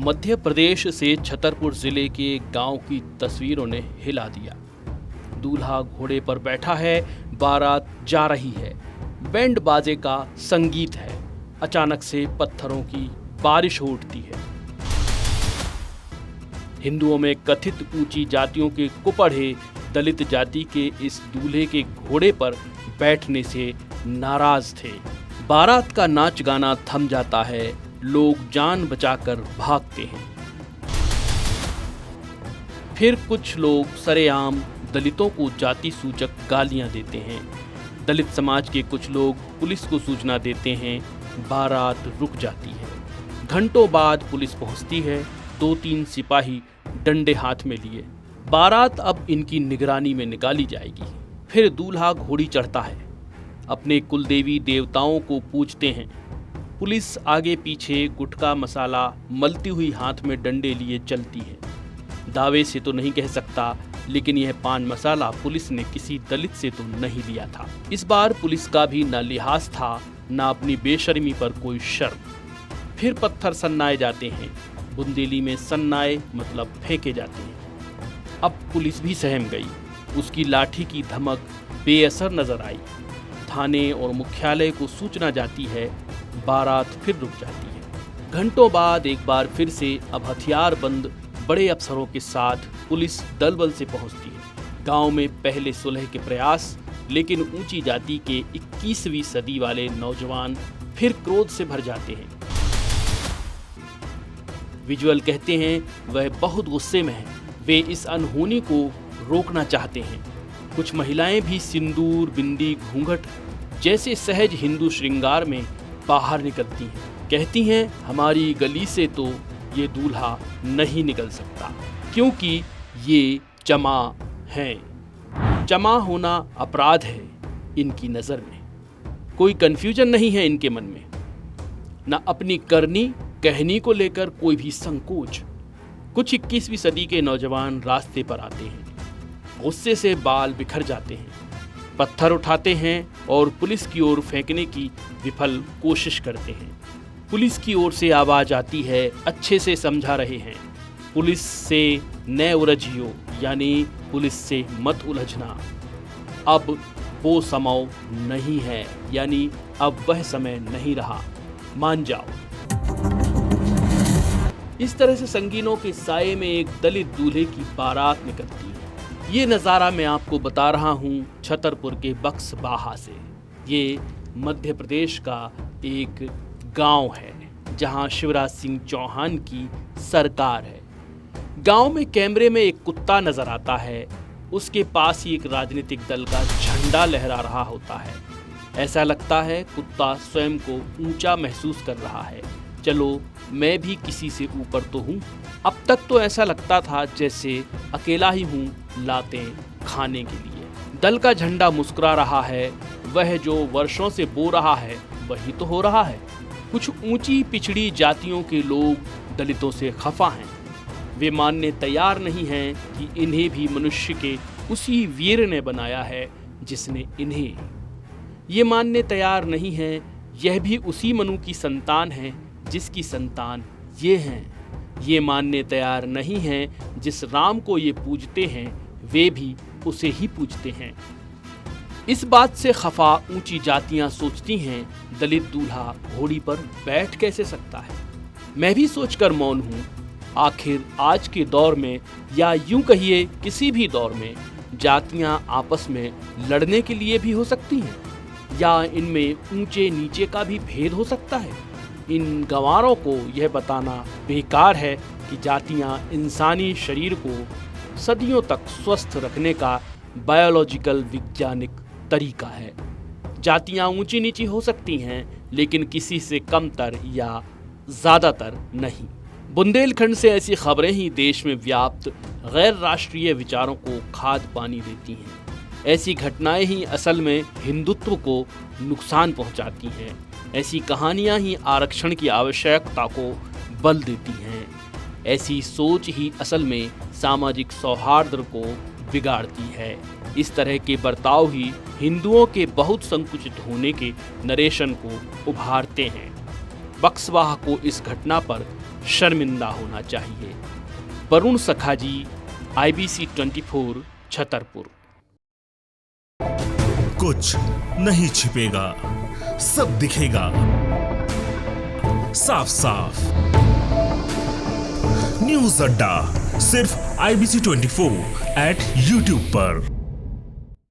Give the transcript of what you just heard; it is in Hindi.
मध्य प्रदेश से छतरपुर जिले के गांव की तस्वीरों ने हिला दिया। दूल्हा घोड़े पर बैठा है, बारात जा रही है, बैंड बाजे का संगीत है। अचानक से पत्थरों की बारिश हो उठती है। हिंदुओं में कथित ऊंची जातियों के कुपढ़े दलित जाति के इस दूल्हे के घोड़े पर बैठने से नाराज थे। बारात का नाच गाना थम जाता है, लोग जान बचाकर भागते हैं। फिर कुछ लोग सरेआम दलितों को जाति सूचक गालियां देते हैं। दलित समाज के कुछ लोग पुलिस को सूचना देते हैं। बारात रुक जाती है। घंटों बाद पुलिस पहुंचती है। 2-3 सिपाही डंडे हाथ में लिए। बारात अब इनकी निगरानी में निकाली जाएगी। फिर दूल्हा घोड़ी चढ़ता है, अपने कुलदेवी देवताओं को पूजते हैं। पुलिस आगे पीछे गुटखा मसाला मलती हुई हाथ में डंडे लिए चलती है। दावे से तो नहीं कह सकता, लेकिन यह पान मसाला पुलिस ने किसी दलित से तो नहीं लिया था। इस बार पुलिस का भी न लिहाज था, न अपनी बेशर्मी पर कोई शर्म। फिर पत्थर सन्नाए जाते हैं। बुंदेली में सन्नाए मतलब फेंके जाते हैं। अब पुलिस भी सहम गई। उसकी लाठी की धमक बेअसर नजर आई। थाने और मुख्यालय को सूचना जाती है। बारात फिर रुक जाती है। घंटों बाद एक बार फिर से अब हथियार बंद बड़े अफसरों के साथ पुलिस दल बल से पहुंचती है। गांव में पहले सुलह के प्रयास, लेकिन ऊंची जाति के 21वीं सदी वाले नौजवान फिर क्रोध से भर जाते हैं। विजुअल कहते हैं वह बहुत गुस्से में है। वे इस अनहोनी को रोकना चाहते हैं। कुछ महिलाएं भी सिंदूर, बिंदी, घूंघट जैसे सहज हिंदू श्रृंगार में बाहर निकलती हैं। कहती हैं हमारी गली से तो ये दूल्हा नहीं निकल सकता, क्योंकि ये चमा है। चमा होना अपराध है इनकी नज़र में। कोई कंफ्यूजन नहीं है इनके मन में, न अपनी करनी कहनी को लेकर कोई भी संकोच। कुछ 21वीं सदी के नौजवान रास्ते पर आते हैं। गुस्से से बाल बिखर जाते हैं, पत्थर उठाते हैं और पुलिस की ओर फेंकने की विफल कोशिश करते हैं। पुलिस की ओर से आवाज आती है, अच्छे से समझा रहे हैं, पुलिस से न उलझियो, यानी पुलिस से मत उलझना। अब वो समय नहीं है, यानी अब वह समय नहीं रहा, मान जाओ। इस तरह से संगीनों के साये में एक दलित दूल्हे की बारात निकलती है। ये नज़ारा मैं आपको बता रहा हूँ छतरपुर के बक्सबाहा से। ये मध्य प्रदेश का एक गांव है जहां शिवराज सिंह चौहान की सरकार है। गांव में कैमरे में एक कुत्ता नजर आता है। उसके पास ही एक राजनीतिक दल का झंडा लहरा रहा होता है। ऐसा लगता है कुत्ता स्वयं को ऊंचा महसूस कर रहा है। चलो मैं भी किसी से ऊपर तो हूँ। अब तक तो ऐसा लगता था जैसे अकेला ही हूँ लातें खाने के लिए। दल का झंडा मुस्कुरा रहा है। वह जो वर्षों से बो रहा है वही तो हो रहा है। कुछ ऊंची पिछड़ी जातियों के लोग दलितों से खफा हैं। वे मानने तैयार नहीं हैं कि इन्हें भी मनुष्य के उसी वीर ने बनाया है जिसने इन्हें। ये मानने तैयार नहीं हैं यह भी उसी मनु की संतान है जिसकी संतान ये हैं। ये मानने तैयार नहीं हैं जिस राम को ये पूजते हैं वे भी उसे ही पूजते हैं। इस बात से खफा ऊंची जातियां सोचती हैं दलित दूल्हा घोड़ी पर बैठ कैसे सकता है। मैं भी सोचकर मौन हूँ। आखिर आज के दौर में, या यूं कहिए किसी भी दौर में, जातियां आपस में लड़ने के लिए भी हो सकती हैं, या इनमें ऊंचे नीचे का भी भेद हो सकता है। इन गंवारों को यह बताना बेकार है कि जातियां इंसानी शरीर को सदियों तक स्वस्थ रखने का बायोलॉजिकल वैज्ञानिक तरीका है। जातियां ऊंची नीची हो सकती हैं, लेकिन किसी से कमतर या ज़्यादातर नहीं। बुंदेलखंड से ऐसी खबरें ही देश में व्याप्त गैर राष्ट्रीय विचारों को खाद पानी देती हैं। ऐसी घटनाएं ही असल में हिंदुत्व को नुकसान पहुंचाती हैं। ऐसी कहानियां ही आरक्षण की आवश्यकता को बल देती हैं। ऐसी सोच ही असल में सामाजिक सौहार्द को बिगाड़ती है। इस तरह के बर्ताव ही हिंदुओं के बहुत संकुचित होने के नरेशन को उभारते हैं। बक्सवाहा को इस घटना पर शर्मिंदा होना चाहिए। वरुण सखाजी, IBC 24, छतरपुर। कुछ नहीं छिपेगा, सब दिखेगा साफ साफ। न्यूज़ अड्डा सिर्फ IBC 24 @ YouTube पर।